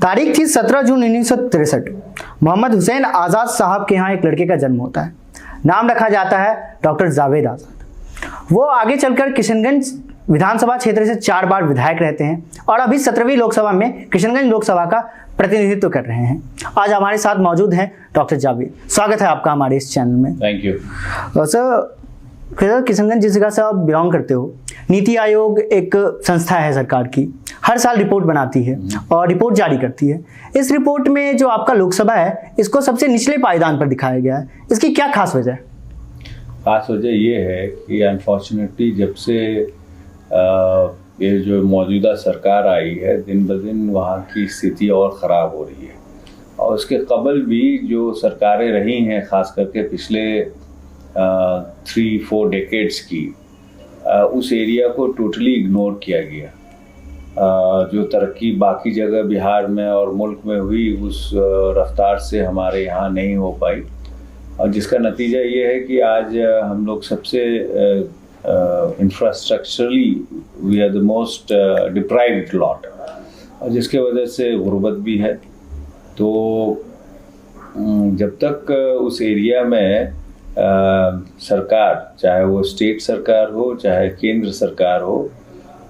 तारीख थी 17 जून 1963। मोहम्मद हुसैन आज़ाद साहब के यहाँ एक लड़के का जन्म होता है। नाम रखा जाता है डॉक्टर जावेद आज़ाद। वो आगे चलकर किशनगंज विधानसभा क्षेत्र से 4 बार विधायक रहते हैं और अभी 17वीं लोकसभा में किशनगंज लोकसभा का प्रतिनिधित्व कर रहे हैं। आज हमारे साथ मौजूद हैं डॉक्टर जावेद। स्वागत है आपका हमारे इस चैनल में। थैंक यू सर, किशनगंज जिस जगह से आप बिलोंग करते हो, नीति आयोग एक संस्था है सरकार की, हर साल रिपोर्ट बनाती है और रिपोर्ट जारी करती है। इस रिपोर्ट में जो आपका लोकसभा है, इसको सबसे निचले पायदान पर दिखाया गया है। इसकी क्या खास वजह है? खास वजह ये है कि अनफॉर्चुनेटली जब से ये जो मौजूदा सरकार आई है, दिन ब दिन वहाँ की स्थिति और ख़राब हो रही है। और उसके कबल भी जो सरकारें रही हैं, ख़ास करके पिछले 3-4 डेकेड्स की, उस एरिया को टोटली इग्नोर किया गया। जो तरक्की बाकी जगह बिहार में और मुल्क में हुई, उस रफ्तार से हमारे यहाँ नहीं हो पाई, और जिसका नतीजा ये है कि आज हम लोग सबसे infrastructurally we are the most deprived lot, और जिसके वजह से गुर्बत भी है। तो जब तक उस एरिया में सरकार, चाहे वो स्टेट सरकार हो चाहे केंद्र सरकार हो,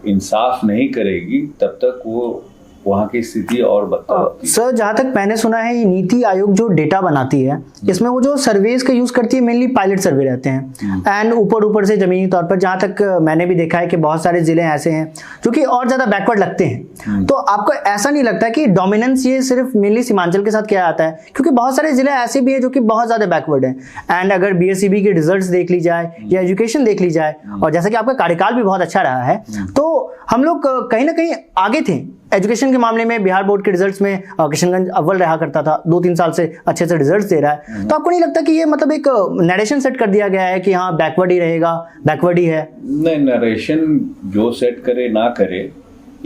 इंसाफ नहीं करेगी, तब तक वो वहाँ की स्थिति और बदतर होती है। सर, जहाँ तक मैंने सुना है, ये नीति आयोग जो डेटा बनाती है, इसमें वो जो सर्वेज का यूज करती है, मेनली पायलट सर्वे रहते हैं एंड ऊपर से जमीनी तौर पर। जहाँ तक मैंने भी देखा है कि बहुत सारे जिले ऐसे हैं जो कि और ज्यादा बैकवर्ड लगते हैं। तो आपको ऐसा नहीं लगता कि डोमिनेंस ये सिर्फ मेनली सीमांचल के साथ किया जाता है? क्योंकि बहुत सारे जिले ऐसे भी हैं जो कि बहुत ज्यादा बैकवर्ड हैं। एंड अगर BSCB के रिजल्ट देख ली जाए या एजुकेशन देख ली जाए, और जैसा कि आपका कार्यकाल भी बहुत अच्छा रहा है, तो हम लोग कहीं ना कहीं आगे थे एजुकेशन के मामले में। बिहार बोर्ड के रिजल्ट्स में किशनगंज अव्वल रहा करता था, 2-3 साल से अच्छे से रिजल्ट्स दे रहा है। तो आपको नहीं लगता कि ये मतलब एक नरेशन सेट कर दिया गया है कि हाँ बैकवर्ड ही रहेगा, बैकवर्ड ही है? नहीं, नरेशन जो सेट करे ना करे,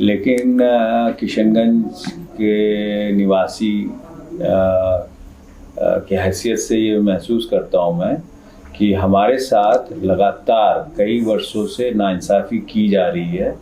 लेकिन किशनगंज के निवासी की हैसियत से ये महसूस करता हूँ मैं कि हमारे साथ लगातार कई वर्षों से नाइंसाफ़ी की जा रही है।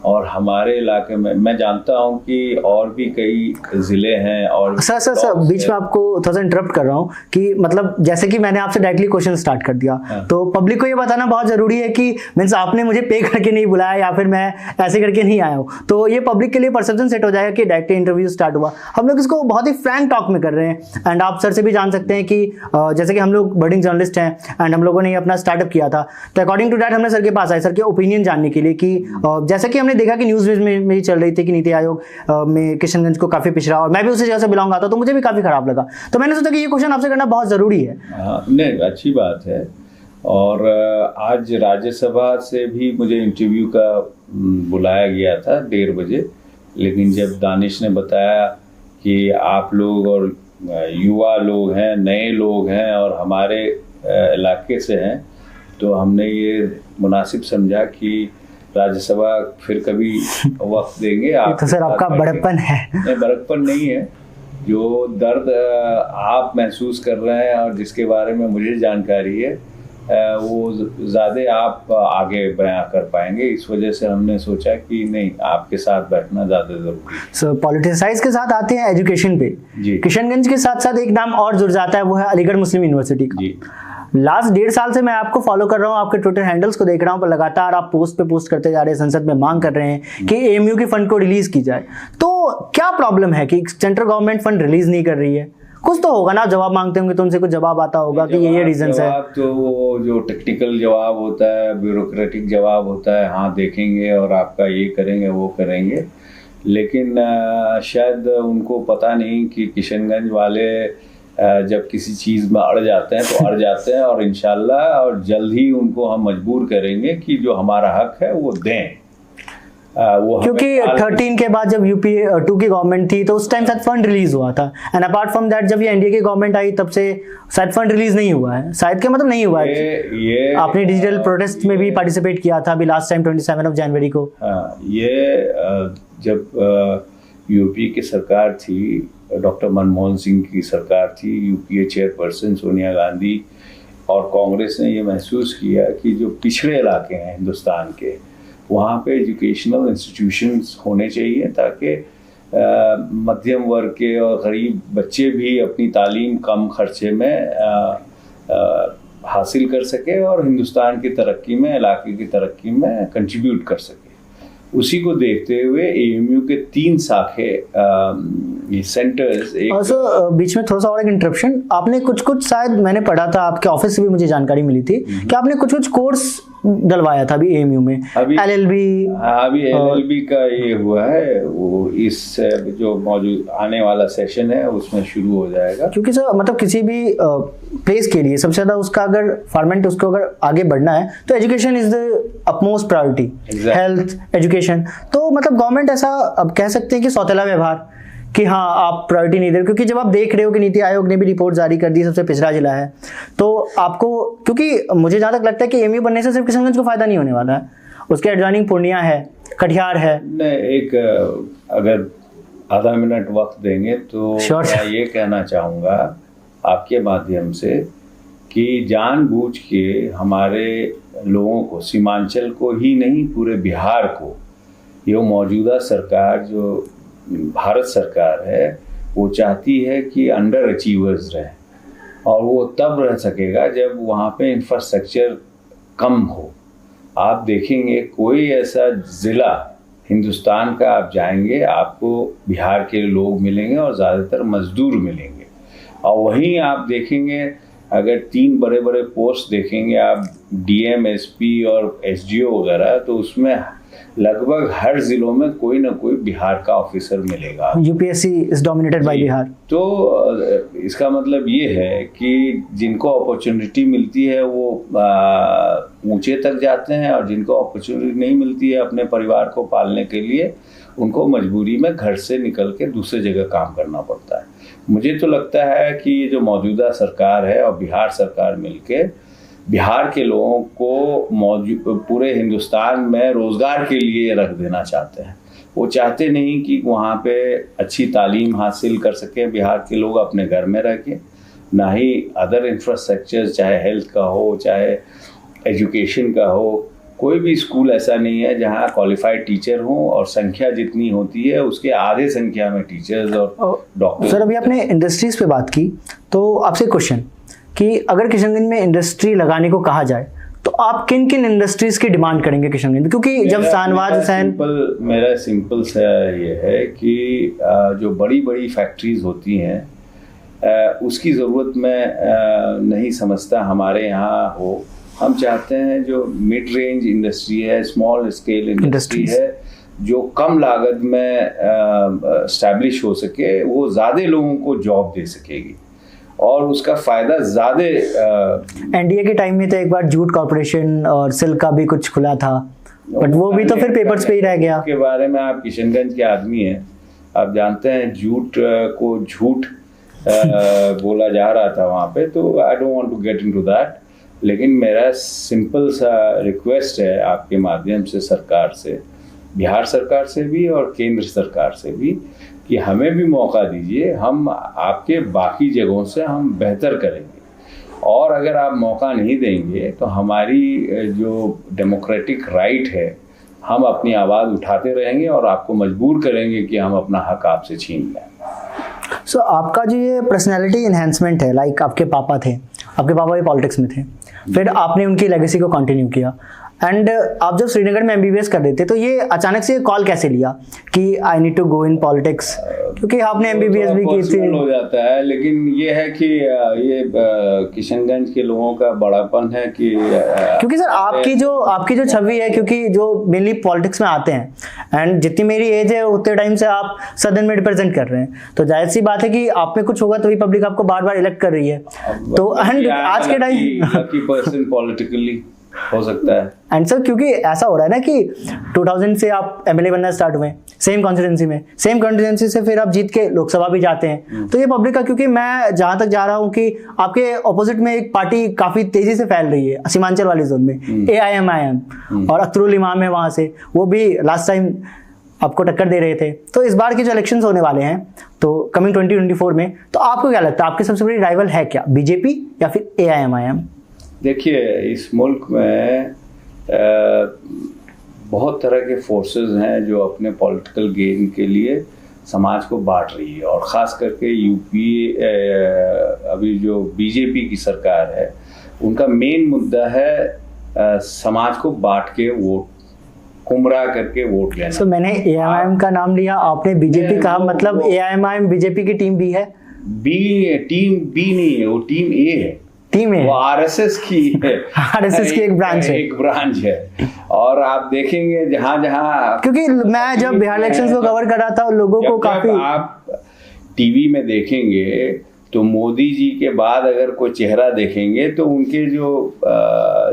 और हमारे इलाके में मैं जानता हूं कि और भी कई ज़िले हैं। और सर बीच में आपको थोड़ा सा इंटरप्ट कर रहा हूं कि मतलब जैसे कि मैंने आपसे डायरेक्टली क्वेश्चन स्टार्ट कर दिया, तो पब्लिक को ये बताना बहुत ज़रूरी है कि मीन्स आपने मुझे पे करके नहीं बुलाया या फिर मैं ऐसे करके नहीं आया हूँ। तो ये पब्लिक के लिए परसेप्शन सेट हो जाएगा कि डायरेक्टली इंटरव्यू स्टार्ट हुआ। हम लोग इसको बहुत ही फ्रैंक टॉक में कर रहे हैं। एंड आप सर से भी जान सकते हैं कि जैसे कि हम लोग बर्डिंग जर्नलिस्ट हैं एंड हम लोगों ने अपना स्टार्टअप किया था, तो अकॉर्डिंग टू डैट हमने सर के पास आए, सर के ओपिनियन जानने के लिए कि जैसे कि हमने देखा कि न्यूज़ में भी चल रही थी कि नीति आयोग में किशनगंज को काफी पिछड़ा, और मैं भी उसी जगह से बिलोंग आता, तो मुझे भी काफी खराब लगा। तो मैंने सोचा कि ये क्वेश्चन आपसे करना बहुत जरूरी है। नहीं, अच्छी बात है। और आज राज्यसभा से भी मुझे इंटरव्यू का बुलाया गया था 1:30 बजे, लेकिन जब दानिश ने बताया कि आप लोग और युवा लोग हैं, नए लोग हैं और हमारे इलाके से हैं, तो हमने ये मुनासिब समझा कि राज्यसभा फिर कभी वक्त देंगे। आप तो सर आपका बड़प्पन है? नहीं, बड़प्पन नहीं है। जो दर्द आप महसूस कर रहे हैं और जिसके बारे में मुझे जानकारी है, वो ज़्यादा आप आगे बयां कर पाएंगे। इस वजह से हमने सोचा कि नहीं, आपके साथ बैठना ज़्यादा ज़रूरी है। सर, पॉलिटिसाइज के साथ आते हैं एजुकेशन पे। किशनगंज के साथ साथ एक नाम और जुड़ जाता है, वो है अलीगढ़ मुस्लिम यूनिवर्सिटी का। लास्ट 1.5 साल से मैं आपको फॉलो कर रहा हूँ, आपके ट्विटर हैंडल्स को देख रहा हूँ, पर लगातार आप पोस्ट पे पोस्ट करते जा रहे हैं, संसद में मांग कर रहे हैं कि AMU की फंड को रिलीज की जाए। तो क्या प्रॉब्लम है कि सेंट्रल गवर्नमेंट फंड रिलीज नहीं कर रही है? कुछ तो होगा ना, जवाब मांगते होंगे तो उनसे कुछ जवाब आता होगा कि ये रीजन है। तो वो जो टेक्निकल जवाब होता है, ब्यूरोक्रेटिक जवाब होता है, हाँ देखेंगे और आपका ये करेंगे वो करेंगे, लेकिन शायद उनको पता नहीं कि किशनगंज वाले जब किसी चीज़ में अड़ जाते हैं तो अड़ जाते हैं, और इंशाल्लाह और जल्द ही उनको हम मजबूर करेंगे कि जो हमारा हक है वो दें। क्योंकि 13 के बाद जब UPA 2 की गवर्नमेंट थी तो उस टाइम शायद फंड रिलीज हुआ था, एंड अपार्ट फ्रॉम दैट जब ये NDA की गवर्नमेंट आई तब से शायद फंड रिलीज नहीं हुआ है। शायद के मतलब नहीं हुआ है। ये आपने डिजिटल प्रोटेस्ट में भी पार्टिसिपेट किया था अभी लास्ट टाइम 27 जनवरी को। ये जब यूपी की सरकार थी, डॉक्टर मनमोहन सिंह की सरकार थी, UPA चेयरपर्सन सोनिया गांधी, और कांग्रेस ने ये महसूस किया कि जो पिछड़े इलाके हैं हिंदुस्तान के, वहाँ पे एजुकेशनल इंस्टीट्यूशंस होने चाहिए ताकि मध्यम वर्ग के और गरीब बच्चे भी अपनी तालीम कम खर्चे में हासिल कर सके और हिंदुस्तान की तरक्की में, इलाके की तरक्की में कंट्रीब्यूट कर सके। उसी को देखते हुए एएमयू के 3 शाखे सेंटर्स और सर बीच में थोड़ा सा और एक इंटरप्शन, आपने कुछ शायद मैंने पढ़ा था, आपके ऑफिस से भी मुझे जानकारी मिली थी कि आपने कुछ कोर्स डलवाया था अभी एएमयू में, अभी एलएलबी। अभी एलएलबी का ये हुआ है, वो इस जो मौजूद आने वाला सेशन है उसमें शुरू हो जाएगा। क्योंकि सर मतलब किसी भी प्लेस के लिए सबसे ज्यादा उसका अगर फॉर्मेट उसको अगर आगे बढ़ना है तो education is the upmost priority, health education. तो मतलब गवर्नमेंट ऐसा अब कह सकते हैं कि सौतेला व्यवहार कि हाँ आप प्रायोरिटी नहीं दे रहे, क्योंकि जब आप देख रहे हो कि नीति आयोग ने भी रिपोर्ट जारी कर दी, सबसे पिछड़ा जिला है, तो आपको, क्योंकि मुझे जहाँ तक लगता है कि एएमयू बनने से सिर्फ किशनगंज को फायदा नहीं होने वाला है, उसके एडजॉइनिंग पूर्णिया है, कटिहार है। एक अगर आधा मिनट वक्त देंगे तो मैं ये कहना चाहूँगा आपके माध्यम से कि जानबूझ के हमारे लोगों को, सीमांचल को ही नहीं पूरे बिहार को, ये मौजूदा सरकार जो भारत सरकार है वो चाहती है कि अंडर अचीवर्स रहें, और वो तब रह सकेगा जब वहाँ पे इंफ्रास्ट्रक्चर कम हो। आप देखेंगे कोई ऐसा ज़िला हिंदुस्तान का आप जाएंगे, आपको बिहार के लोग मिलेंगे और ज़्यादातर मज़दूर मिलेंगे। और वहीं आप देखेंगे अगर 3 बड़े बड़े पोस्ट देखेंगे आप, डीएम, एसपी और एसडीओ वगैरह, तो उसमें लगभग हर जिलों में कोई ना कोई बिहार का ऑफिसर मिलेगा। UPSC is dominated by Bihar. तो इसका मतलब ये है कि जिनको अपॉर्चुनिटी मिलती है वो ऊंचे तक जाते हैं, और जिनको अपॉर्चुनिटी नहीं मिलती है अपने परिवार को पालने के लिए, उनको मजबूरी में घर से निकल के दूसरे जगह काम करना पड़ता है। मुझे तो लगता है कि ये जो मौजूदा सरकार है और बिहार सरकार मिलके बिहार के लोगों को पूरे हिंदुस्तान में रोज़गार के लिए रख देना चाहते हैं। वो चाहते नहीं कि वहाँ पे अच्छी तालीम हासिल कर सकें बिहार के लोग अपने घर में रह के, ना ही अदर इंफ्रास्ट्रक्चर, चाहे हेल्थ का हो, चाहे एजुकेशन का हो। कोई भी स्कूल ऐसा नहीं है जहाँ क्वालिफाइड टीचर हों, और संख्या जितनी होती है उसके आधे संख्या में टीचर्स और डॉक्टर। सर अभी आपने इंडस्ट्रीज़ पे बात की, तो आपसे क्वेश्चन कि अगर किशनगंज में इंडस्ट्री लगाने को कहा जाए तो आप किन किन इंडस्ट्रीज की डिमांड करेंगे किशनगंज में? क्योंकि जब शाहनवाज हुसैन, मेरा सिंपल सा ये है कि जो बड़ी बड़ी फैक्ट्रीज होती हैं उसकी ज़रूरत मैं नहीं समझता हमारे यहाँ हो। हम चाहते हैं जो मिड रेंज इंडस्ट्री है, स्मॉल स्केल इंडस्ट्री है, जो कम लागत में स्टैब्लिश हो सके, वो ज़्यादा लोगों को जॉब दे सकेगी और उसका फायदा ज़्यादा। एनडीए के टाइम में तो एक बार जूट कॉर्पोरेशन और सिल्क का भी कुछ खुला था, बट वो भी तो फिर पेपर्स पे ही रह गया। के बारे में आप किशनगंज के आदमी हैं, आप जानते हैं जूट को झूठ बोला जा रहा था वहाँ पे, तो I don't want to get into that. लेकिन मेरा सिंपल सा रिक्वेस्ट है आपके माध्यम से सरकार से, बिहार सरकार से भी और केंद्र सरकार से भी, कि हमें भी मौका दीजिए, हम आपके बाकी जगहों से हम बेहतर करेंगे। और अगर आप मौका नहीं देंगे तो हमारी जो डेमोक्रेटिक राइट है, हम अपनी आवाज़ उठाते रहेंगे और आपको मजबूर करेंगे कि हम अपना हक आपसे छीन लें। सो आपका जो ये पर्सनैलिटी इन्हेंसमेंट है, लाइक आपके पापा थे, आपके पापा भी पॉलिटिक्स में थे, फिर आपने उनकी लेगेसी को कंटिन्यू किया, एंड आप जब श्रीनगर में एमबीबीएस कर रहे थे तो ये अचानक से कॉल कैसे लिया कि I need to go in politics? क्योंकि आपने एमबीबीएस भी की थी। हो जाता है, लेकिन ये है कि ये किशनगंज के लोगों का बड़ापन है कि क्योंकि सर आपकी जो छवि है, क्योंकि जो मेनली पॉलिटिक्स में आते हैं, एंड जितनी मेरी एज है उतने टाइम से आप सदन में रिप्रेजेंट कर रहे हैं, तो जाहिर सी बात है कि आप में कुछ होगा तभी पब्लिक आपको बार बार इलेक्ट कर रही है। तो एंड आज के टाइम पर्सन पॉलिटिकली हो सकता है। एंड सर क्योंकि ऐसा हो रहा है ना कि 2000 से आप एमएलए बनना स्टार्ट हुए सेम कॉन्स्टिट्यूंसी से फिर आप जीत के लोकसभा भी जाते हैं, तो ये पब्लिक का, क्योंकि मैं जहां तक जा रहा हूं कि आपके ऑपोजिट में एक पार्टी काफी तेजी से फैल रही है सीमांचल वाली जोन में, AIMIM, और अख्तरुल इमाम है वहां से, वो भी लास्ट टाइम आपको टक्कर दे रहे थे। तो इस बार के जो इलेक्शंस होने वाले हैं तो कमिंग 2024 में, तो आपको क्या लगता है आपकी सबसे बड़ी राइवल है क्या, बीजेपी या फिर AIMIM? देखिए, इस मुल्क में बहुत तरह के फोर्सेस हैं जो अपने पॉलिटिकल गेन के लिए समाज को बांट रही है। और ख़ास करके यूपी अभी जो बीजेपी की सरकार है, उनका मेन मुद्दा है समाज को बांट के वोट, गुमराह करके वोट लेना। तो मैंने एआईएमआईएम का नाम लिया, आपने बीजेपी कहा, मतलब एआईएमआईएम बीजेपी की टीम बी है? टीम बी नहीं है, वो टीम ए है। टीम है, वो आरएसएस की है। आरएसएस की एक ब्रांच है, एक ब्रांच है। और आप देखेंगे जहां जहां, क्योंकि मैं जब बिहार इलेक्शंस को कवर कर रहा था, लोगों को काफी, आप टीवी में देखेंगे तो मोदी जी के बाद अगर कोई चेहरा देखेंगे तो उनके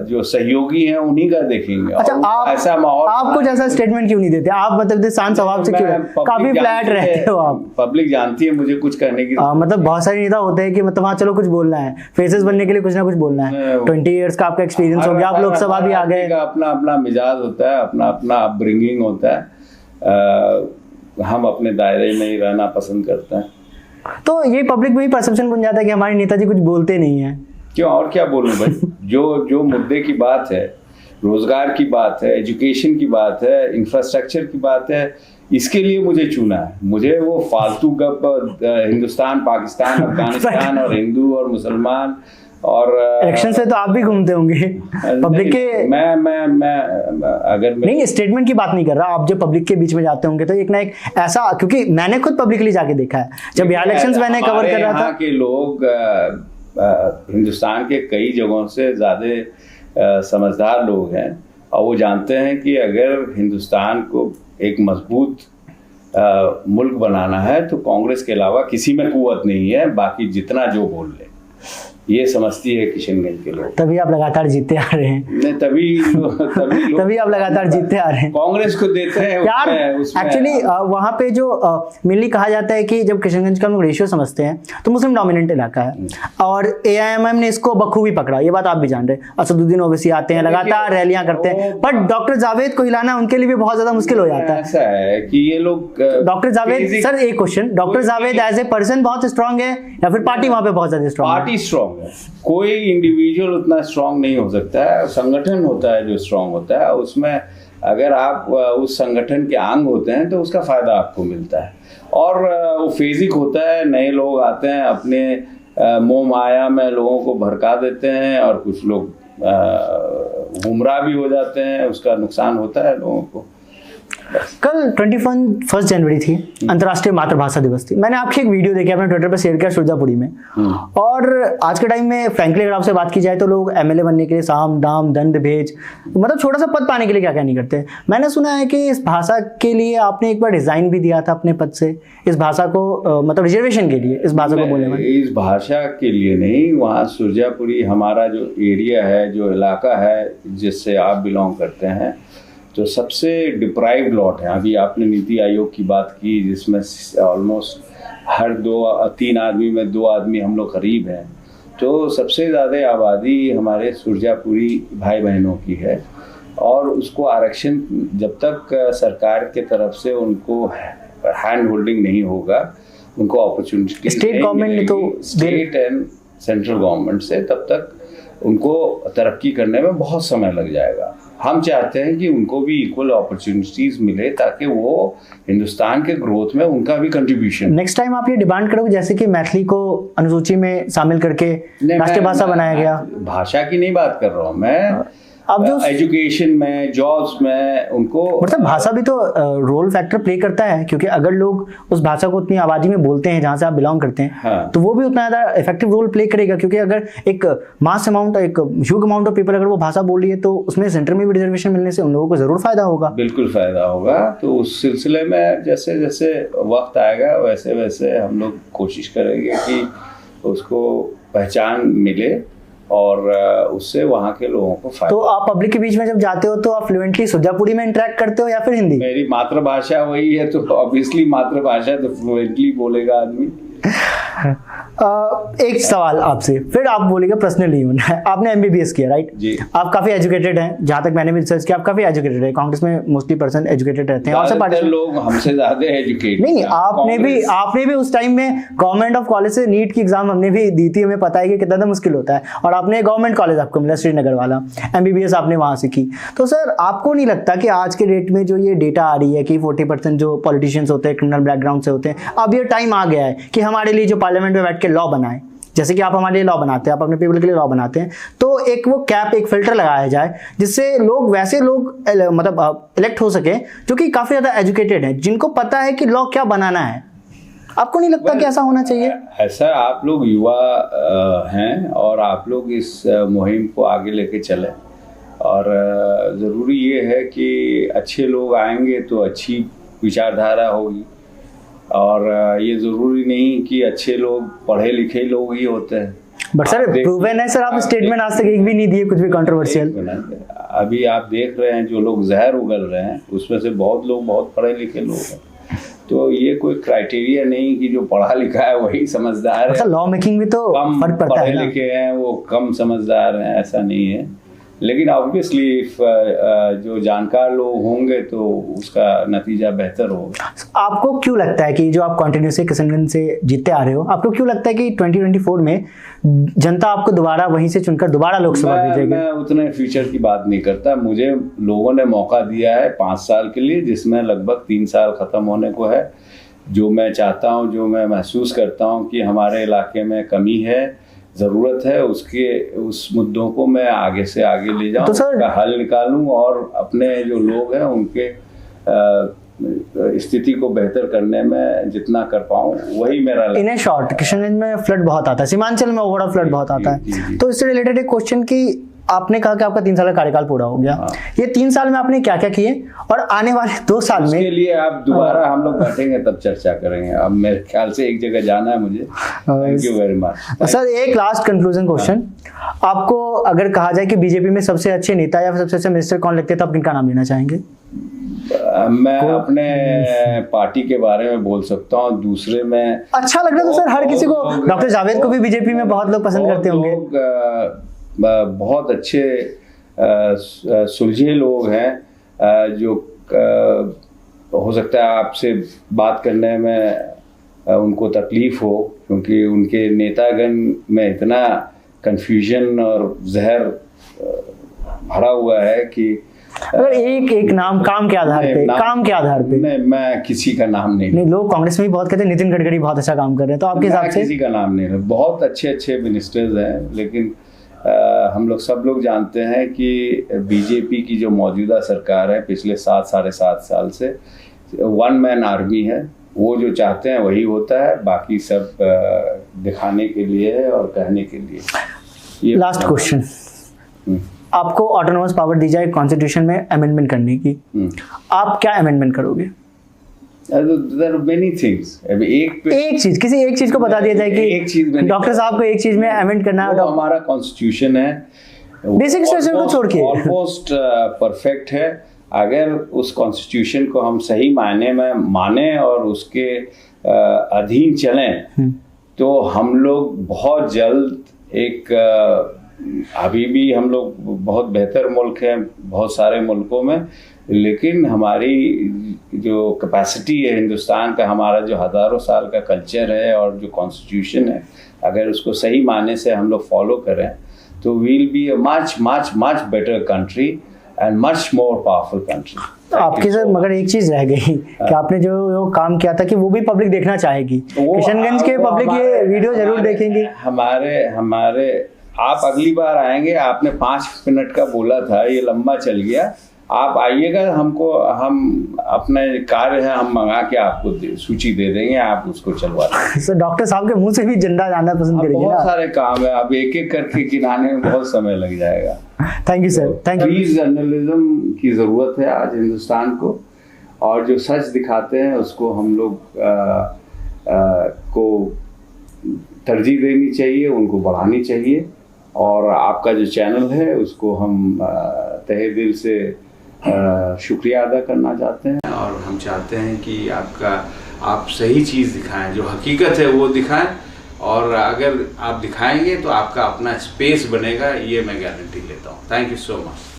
जो सहयोगी हैं उन्हीं का देखेंगे। अच्छा, आप ऐसा माहौल, आप कुछ ऐसा स्टेटमेंट क्यों नहीं देते? आप मतलब शांत स्वभाव से क्यों, काफी फ्लैट रहते हो आप? पब्लिक जानती है मुझे कुछ करने की, मतलब बहुत सारे नेता होते हैं कि मतलब हाँ चलो कुछ बोलना है, फेसेस बनने के लिए कुछ ना कुछ बोलना है। 20 ईयर्स का आपका एक्सपीरियंस हो गया, आप लोकसभा भी आ गए, अपना अपना मिजाज होता है, अपना अपना अपब्रिंगिंग होता है। हम अपने दायरे में ही रहना पसंद करते हैं। तो ये पब्लिक में ही परसेप्शन बन जाता है कि हमारे नेताजी कुछ बोलते नहीं है। क्यों, और क्या बोलूं भाई? जो मुद्दे की बात है, रोजगार की बात है, एजुकेशन की बात है, इंफ्रास्ट्रक्चर की बात है, इसके लिए मुझे चुना है। मुझे वो फालतू गप हिंदुस्तान, पाकिस्तान, अफगानिस्तान और हिंदू और मुसलमान और इलेक्शन से तो आप भी घूमते होंगे पब्लिक के। मैं अगर नहीं, स्टेटमेंट की बात नहीं कर रहा, आप जब पब्लिक के बीच में जाते होंगे तो एक ना एक ऐसा, क्योंकि मैंने खुद पब्लिकली जाके देखा है जब बिहार इलेक्शंस मैंने कवर कर रहा था। के लोग हिंदुस्तान के कई जगहों से ज्यादा समझदार लोग हैं और वो जानते हैं कि अगर हिंदुस्तान को एक मजबूत मुल्क बनाना है तो कांग्रेस के अलावा किसी में कुव्वत नहीं है, बाकी जितना जो बोल ले, ये समझती है किशनगंज के लोग। तभी आप लगातार जीतते आ रहे हैं। नहीं, तभी आप लगातार जीतते आ रहे हैं। कांग्रेस को देते हैं यार। एक्चुअली वहाँ पे जो मेनली कहा जाता है कि जब किशनगंज का हम लोग रेशियो समझते हैं तो मुस्लिम डोमिनेंट इलाका है, और एआईएमआईएम ने इसको बखूबी पकड़ा, ये बात आप भी जान रहे हैं। असदुद्दीन ओवैसी आते हैं, लगातार रैलियां करते हैं, बट डॉक्टर जावेद को हिलाना उनके लिए भी बहुत ज्यादा मुश्किल हो जाता है। ऐसा है कि ये लोग डॉक्टर जावेद, सर एक question, doctor Javed as a person बहुत स्ट्रांग है या फिर पार्टी वहाँ पे बहुत ज्यादा स्ट्रांग है? पार्टी स्ट्रांग है, कोई इंडिविजुअल उतना स्ट्रांग नहीं हो सकता है। संगठन होता है जो स्ट्रांग होता है, उसमें अगर आप उस संगठन के अंग होते हैं तो उसका फायदा आपको मिलता है। और वो फेजिक होता है, नए लोग आते हैं, अपने मोह माया में लोगों को भड़का देते हैं और कुछ लोग गुमराह भी हो जाते हैं, उसका नुकसान होता है लोगों को। कल 21 जनवरी थी, अंतर्राष्ट्रीय मातृभाषा दिवस थी। मैंने आपकी एक वीडियो देखी, अपने ट्विटर पे शेयर किया सुरजापुरी में। और आज के टाइम में फ्रैंकली अगर आपसे बात की जाए तो लोग एमएलए बनने के लिए साम दाम दंड भेज, मतलब छोटा सा पद पाने के लिए क्या क्या नहीं करते। मैंने सुना है कि इस भाषा के लिए आपने एक बार रिजाइन भी दिया था अपने पद से, इस भाषा को मतलब रिजर्वेशन के लिए, इस भाषा को बोलने में। इस भाषा के लिए नहीं, वहाँ सुरजापुरी हमारा जो एरिया है, जो इलाका है जिससे आप बिलोंग करते हैं, तो सबसे डिप्राइव्ड लॉट है। अभी आपने नीति आयोग की बात की जिसमें ऑलमोस्ट हर 2-3 आदमी में 2 आदमी हम लोग करीब हैं, तो सबसे ज़्यादा आबादी हमारे सुरजापुरी भाई बहनों की है। और उसको आरक्षण जब तक सरकार के तरफ से उनको हैंड होल्डिंग नहीं होगा, उनको अपॉर्चुनिटी स्टेट गवर्नमेंट ने तो स्टेट एंड सेंट्रल गवर्नमेंट से, तब तक उनको तरक्की करने में बहुत समय लग जाएगा। हम चाहते हैं कि उनको भी इक्वल अपॉर्चुनिटीज मिले ताकि वो हिंदुस्तान के ग्रोथ में उनका भी कंट्रीब्यूशन। नेक्स्ट टाइम आप ये डिमांड करोगे जैसे कि मैथिली को अनुसूची में शामिल करके राष्ट्रीय भाषा बनाया गया? भाषा की नहीं बात कर रहा हूँ मैं, अब जो एजुकेशन में, जॉब्स में उनको, मतलब भाषा भी तो रोल फैक्टर प्ले करता है, क्योंकि अगर लोग उस भाषा को उतनी आबादी में बोलते हैं जहाँ से आप बिलोंग करते हैं, हाँ, तो वो भी उतना ज़्यादा इफेक्टिव रोल प्ले करेगा। क्योंकि अगर एक मास अमाउंट, एक ह्यूज अमाउंट ऑफ पीपल अगर वो भाषा बोल रही है तो उसमें सेंटर में भी रिजर्वेशन मिलने से उन लोगों को जरूर फायदा होगा। बिल्कुल फायदा होगा। तो उस सिलसिले में जैसे जैसे वक्त आएगा वैसे वैसे हम लोग कोशिश करेंगे कि उसको पहचान मिले और उससे वहाँ के लोगों को फायदा। तो आप पब्लिक के बीच में जब जाते हो तो आप फ्लुएंटली सुरजापुरी में इंटरेक्ट करते हो या फिर हिंदी? मेरी मातृभाषा वही है, तो ऑब्वियसली मातृभाषा तो फ्लुएंटली बोलेगा आदमी। एक सवाल आपसे, फिर आप बोलेगा पर्सनली होना है। आपने एमबीबीएस किया, राइट जी। आप काफी एजुकेटेड हैं, जहां तक मैंने भी रिसर्च किया आप काफी एजुकेटेड है। कांग्रेस में मोस्टली पर्सन एजुकेटेड रहते हैं और सब ज्यादातर लोग हमसे ज्यादा एजुकेटेड। नहीं, आपने भी उस टाइम में गवर्नमेंट ऑफ कॉलेज से नीट की एग्जाम हमने भी दी थी, हमें पता है कि कितना मुश्किल होता है, और आपने गवर्नमेंट कॉलेज आपको मिला श्रीनगर वाला, एमबीबीएस आपने वहां से की। तो सर आपको नहीं लगता कि आज के डेट में जो ये डेटा आ रही है कि 40% जो पॉलिटिशियंस होते हैं क्रिमिनल बैकग्राउंड से होते हैं, अब ये टाइम आ गया है कि हमारे लिए जो पार्लियामेंट में बैठ के लॉ बनाए, जैसे कि आप हमारे लिए लॉ बनाते हैं, आप अपने पीपल के लिए लॉ बनाते हैं, तो एक वो कैप, एक फिल्टर लगाया जाए जिससे लोग, वैसे लोग मतलब इलेक्ट हो सके जो कि काफी ज्यादा एजुकेटेड हैं, जिनको पता है कि लॉ क्या बनाना है। आपको नहीं लगता कि ऐसा होना चाहिए? ऐसा आप लोग युवा हैं और आप लोग इस मुहिम को आगे लेके चलें, और ज़रूरी ये है कि अच्छे लोग आएंगे तो अच्छी विचारधारा होगी, और ये ज़रूरी नहीं कि अच्छे लोग पढ़े लिखे लोग ही होते हैं। बट सर प्रूवन है सर, आप स्टेटमेंट आज तक एक भी नहीं दिए कुछ भी कंट्रोवर्शियल। अभी आप देख रहे हैं जो लोग जहर उगल रहे हैं उसमें से बहुत लोग बहुत पढ़े लिखे लोग हैं, तो ये कोई क्राइटेरिया नहीं कि जो पढ़ा लिखा है वही समझदार है। लॉ मेकिंग में तो फर्क पड़ता है, पढ़े लिखे हैं वो कम समझदार हैं, ऐसा नहीं है। लेकिन ऑब्वियसली जो जानकार लोग होंगे तो उसका नतीजा बेहतर होगा। आपको क्यों लगता है कि जो आप कंटिन्यूसली किशनगंज से जीतते आ रहे हो, आपको क्यों लगता है कि 2024 में जनता आपको दोबारा वहीं से चुनकर दोबारा लोकसभा भेजेगी? मैं उतने फ्यूचर की बात नहीं करता। मुझे लोगों ने मौका दिया है 5 साल के लिए, जिसमें लगभग 3 साल खत्म होने को है। जो मैं चाहता हूँ, जो मैं महसूस करता हूँ कि हमारे इलाके में कमी है, ज़रूरत है, उस मुद्दों को मैं आगे से आगे ले जाऊं, उसका हल निकालूं और अपने जो लोग हैं उनके स्थिति को बेहतर करने में जितना कर पाऊं वही मेरा लक्ष्य। इन शॉर्ट, किशनगंज में फ्लड बहुत आता है, सीमांचल में ओवरऑल फ्लड बहुत आता है, तो इससे रिलेटेड एक क्वेश्चन कि आपने कहा कि आपका 3 साल का कार्यकाल पूरा हो गया, ये 3 साल में आपने क्या क्या किए, और आने वाले 2 साल में इसके लिए आप दोबारा हम लोग बैठेंगे तब चर्चा करेंगे। अब मेरे ख्याल से एक जगह जाना है मुझे। Thank you very much sir. एक लास्ट कंक्लूजन क्वेश्चन, आपको अगर कहा जाए कि बीजेपी में सबसे अच्छे नेता या सबसे अच्छे मिनिस्टर कौन लगते हैं, तो आप किनका नाम लेना चाहेंगे? मैं अपने पार्टी के बारे में बोल सकता हूँ, दूसरे में अच्छा लग रहा है तो सर हर किसी को, डॉक्टर जावेद को भी बीजेपी में बहुत लोग पसंद करते होंगे। बहुत अच्छे सुलझे लोग हैं, जो हो सकता है आपसे बात करने में उनको तकलीफ हो, क्योंकि उनके नेतागण में इतना कंफ्यूजन और जहर भरा हुआ है कि अगर एक नाम काम के आधार पे नहीं, मैं किसी का नाम नहीं। लोग कांग्रेस में भी बहुत कहते हैं नितिन गडकरी बहुत अच्छा काम कर रहे हैं, तो आपके हिसाब से? किसी का नाम नहीं है, बहुत अच्छे मिनिस्टर्स हैं, लेकिन हम लोग सब लोग जानते हैं कि बीजेपी की जो मौजूदा सरकार है पिछले 7-7.5 साल से 1 मैन आर्मी है। वो जो चाहते हैं वही होता है, बाकी सब दिखाने के लिए है और कहने के लिए। लास्ट क्वेश्चन, आपको ऑटोनोमस पावर दी जाए कॉन्स्टिट्यूशन में अमेंडमेंट करने की, आप क्या अमेंडमेंट करोगे? There are many things. किसी एक चीज को बता दिया जाए कि डॉक्टर साहब को एक चीज में अमेंड करना है। हमारा कॉन्स्टिट्यूशन है, बेसिक स्ट्रक्चर को छोड़ के ऑलमोस्ट परफेक्ट है। अगर उस कॉन्स्टिट्यूशन को हम सही मायने में माने और उसके अधीन चलें तो हम लोग बहुत जल्द एक अभी भी हम लोग बहुत बेहतर मुल्क हैं बहुत सारे मुल्कों में, लेकिन हमारी जो कैपेसिटी है हिंदुस्तान का, हमारा जो हज़ारों साल का कल्चर है और जो कॉन्स्टिट्यूशन है, अगर उसको सही माने से हम लोग फॉलो करें तो will be a much better country and much more powerful country. आपके सर मगर एक चीज रह गई कि आपने जो काम किया था कि वो भी पब्लिक देखना चाहेगी, किशनगंज के पब्लिक ये वीडियो जरूर देखेंगे। हमारे आप अगली बार आएंगे, आपने 5 मिनट का बोला था, ये लंबा चल गया। आप आइएगा, हम अपने कार्य है हम मंगा के आपको सूची दे देंगे, आप उसको चलवा देंगे। सर डॉक्टर साहब के मुंह से भी झंडा जाना पसंद करेंगे ना? बहुत सारे काम है, अब एक करके गिनाने में बहुत समय लग जाएगा। Thank you sir, thank you. Journalism की जरूरत है आज हिंदुस्तान को, और जो सच दिखाते हैं उसको हम लोग को तरजीह देनी चाहिए, उनको बढ़ानी चाहिए। और आपका जो चैनल है उसको हम तहे दिल से शुक्रिया अदा करना चाहते हैं, और हम चाहते हैं कि आपका आप सही चीज़ दिखाएं, जो हकीकत है वो दिखाएं, और अगर आप दिखाएंगे तो आपका अपना स्पेस बनेगा, ये मैं गारंटी लेता हूँ। Thank you so much.